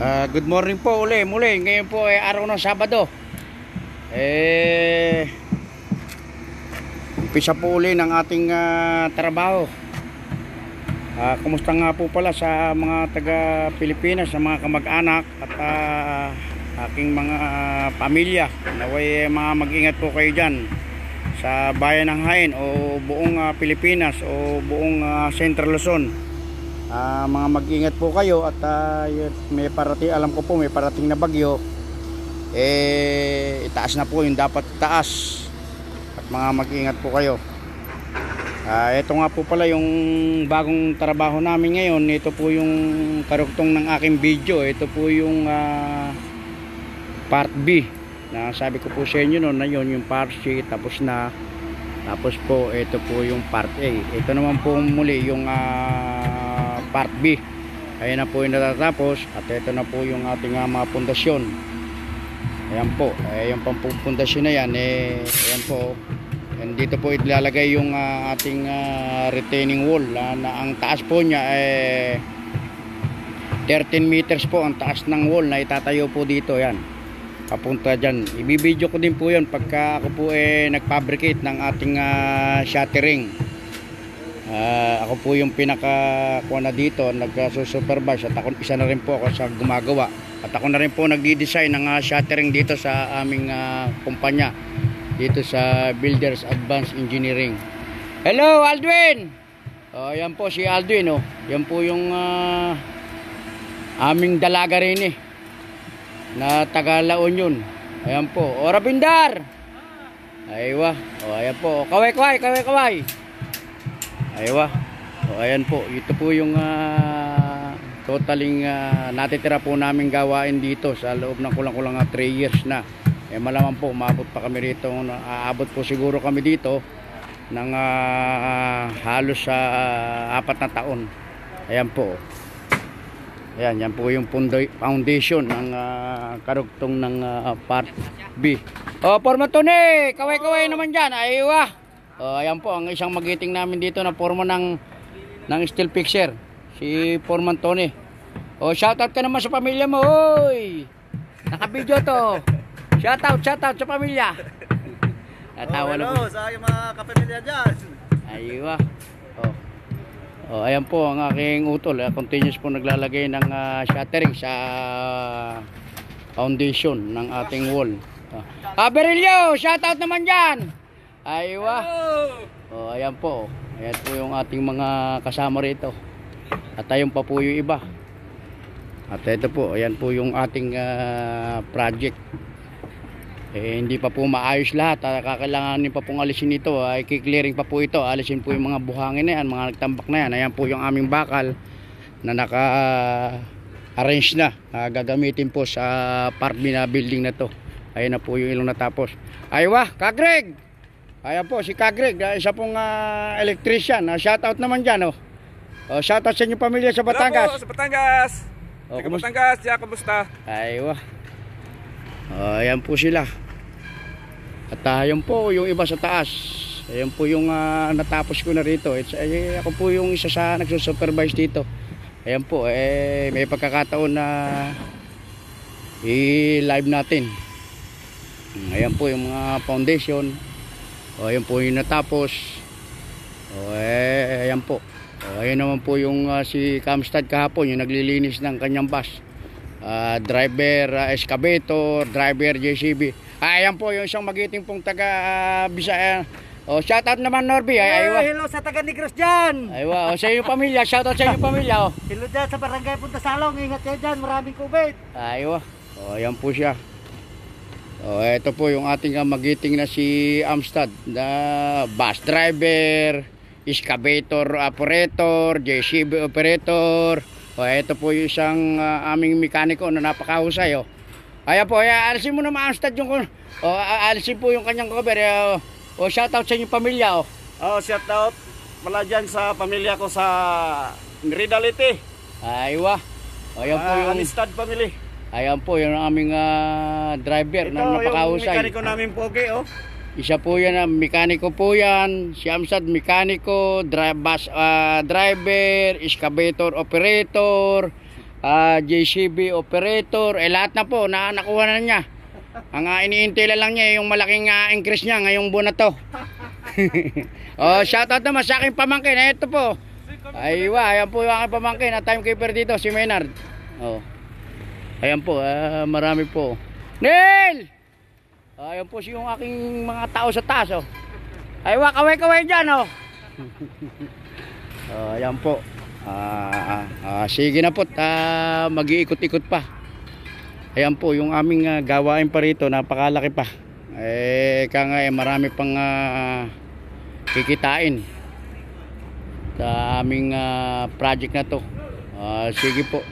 Good morning po muli. Ngayon po ay araw ng Sabado. Umpisa po uli ng ating trabaho. Kumusta nga po pala sa mga taga Pilipinas, sa mga kamag-anak at aking mga pamilya. Naway mga mag-ingat po kayo dyan sa bayan ng Jaén o buong Pilipinas o buong Central Luzon. Mga mag-ingat po kayo at may parating, alam ko po may parating na bagyo, itaas na po yung dapat itaas at mga mag-ingat po kayo. Ito nga po pala yung bagong trabaho namin ngayon. Ito po yung karugtong ng aking video. Ito po yung part B na sabi ko po sa inyo noon na yun, yung part C tapos na. Tapos po ito po yung part A. Ito naman po muli yung part B. Ayan na po yung natatapos. At ito na po yung ating mga pundasyon. Ayan po. Yung pundasyon na yan. Ayan po. And dito po ilalagay yung ating retaining wall. Na ang taas po niya 13 meters po ang taas ng wall na itatayo po dito. Ayan. Papunta dyan. Ibibideo ko din po yun pagka ako po nagfabricate ng ating shuttering. Ako po yung pinaka-kuha na dito, nag-supervise at ako, isa na rin po ako sa gumagawa. At ako na rin po nagdi-design ng shuttering dito sa aming kumpanya, dito sa Builders Advanced Engineering. Hello Aldwin! Yan po si Aldwin. Yan po yung aming dalaga rin na taga La Union. Ayan po. Rabindar! Aywa. Ayan po. Kaway. Aywa. Ayan po. Ito po yung totaling natitira po namin gawain dito sa loob ng kulang-kulang 3 years na. Malaman po, maabot pa kami rito. Aabot po siguro kami dito ng halos sa 4 na taon. Ayan po. Ayan, yan po yung foundation ng karugtong ng part B. Forma Tony! Kaway naman dyan. Aywa. Ayan po, ang isang magiting namin dito na forma ng steel fixer. Si Foreman Tony. Shoutout ka naman sa pamilya mo. Hoy! Naka-video to. Shoutout sa pamilya. Natawa na po. Sa mga kapamilya dyan. Aywa. Ayan po ang aking utol. Continuous po naglalagay ng shuttering sa foundation ng ating wall. Berilio, shoutout naman dyan. Aywa. Ayan po. Ayan po yung ating mga kasama rito. At ayun pa po yung iba. At ito po, ayan po yung ating project. Hindi pa po maayos lahat. Kakailanganin pa pong alisin ito. I-clearing pa po ito. Alisin po yung mga buhangin na yan, mga nagtambak na yan. Ayan po yung aming bakal na naka-arrange na. Gagamitin po sa part B na building na to. Ayan na po yung ilong natapos. Aywa, Kagreg! Ayan po si Kagreg, isa pong electrician. Shoutout naman dyan. Shoutout sa inyong pamilya sa Batangas. Hello po, sa Batangas. Batangas, diya, kamusta? Aywa. Ayan po sila. At ayan po yung iba sa taas. Ayan po yung natapos ko na rito. Ako po yung isa sa nagsusupervise dito. Ayan po, may pagkakataon na i-live natin. Ayan po yung mga foundation. Ayan po yung natapos. Ayan po. Ayan naman po yung si Kamstad kahapon, yung naglilinis ng kanyang bus. Driver excavator, driver JCB. Ayan po yung isang magiting pong taga Bisaya. Shoutout naman Norby. Aywa. Hello sa taga Negros dyan. Aywa, sa inyong pamilya, shoutout sa inyong pamilya. Hello dyan sa barangay Punta Salong. Ingat kayo dyan, maraming kubit. Aywa. Ayan po siya. Ito po yung ating magiting na si Amstad na bus driver, excavator operator, JCB operator. Ito po yung isang aming mekaniko na napakahusay. Ayan po, alisin mo na ma-Amstad yung alisin po yung kanyang cover. Shoutout sa inyong pamilya. Shoutout pala dyan sa pamilya ko sa Ridalite. Aywa. Ayan po yung Amistad family. Ayan po yung aming driver na napakahusay. Ito yung mekaniko namin pogi. Isa po yan, mekaniko po yan. Si Amstad, mekaniko, bus driver, excavator operator, JCB operator, lahat na po na nakuha na niya. Ang iniintay lang niya yung malaking increase niya ngayong buwan na to. Shoutout naman sa aking pamangkin. Ito po. Ayan po yung aking pamangkin na timekeeper dito, si Maynard. Ayan po, marami po. Neil! Ayan po yung aking mga tao sa taas. Kaway-kaway dyan. Ayan po. Sige na po, mag-iikot-ikot pa. Ayan po yung aming gawain pa rito, napakalaki pa. Marami pang kikitain sa aming project na to. Sige po.